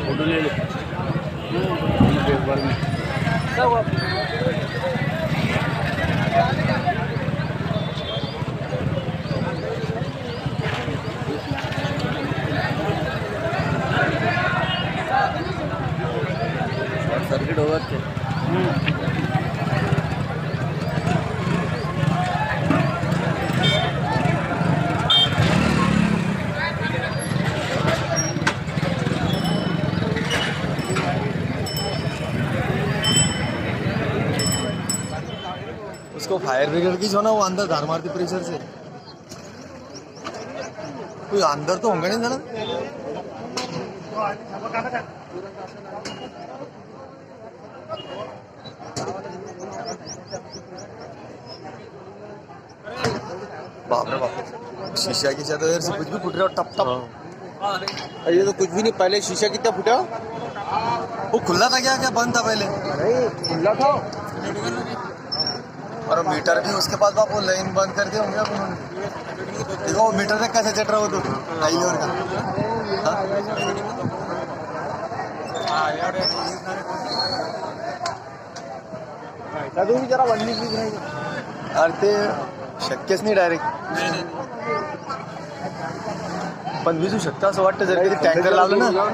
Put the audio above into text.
Photo ले ले एक बार में। शॉर्ट सर्किट होगा तो उसको फायर ब्रिगेड की जो ना वो अंदर धार मारती प्रेशर से। कोई अंदर तो होंगे नहीं जरा। बाप रे बाप, शीशा की तो यार से कुछ भी फुट रहा टप टप। ये तो कुछ भी नहीं, पहले शीशा कितना फूटा? वो खुला था क्या बंद था पहले? नहीं खुला था। और मीटर भी उसके पास बाप वो लाइन बंद कर दिया होंगे उन्होंने। देखो वो मीटर तक कैसे चट रहा हो तो हाईलोर का। तुम्ही जरा वडली प्लीज नाही अरे ते शक्यच नाही डायरेक्ट. पण विजू शकता असं वाटतं जर कधी टँकर लावलं ना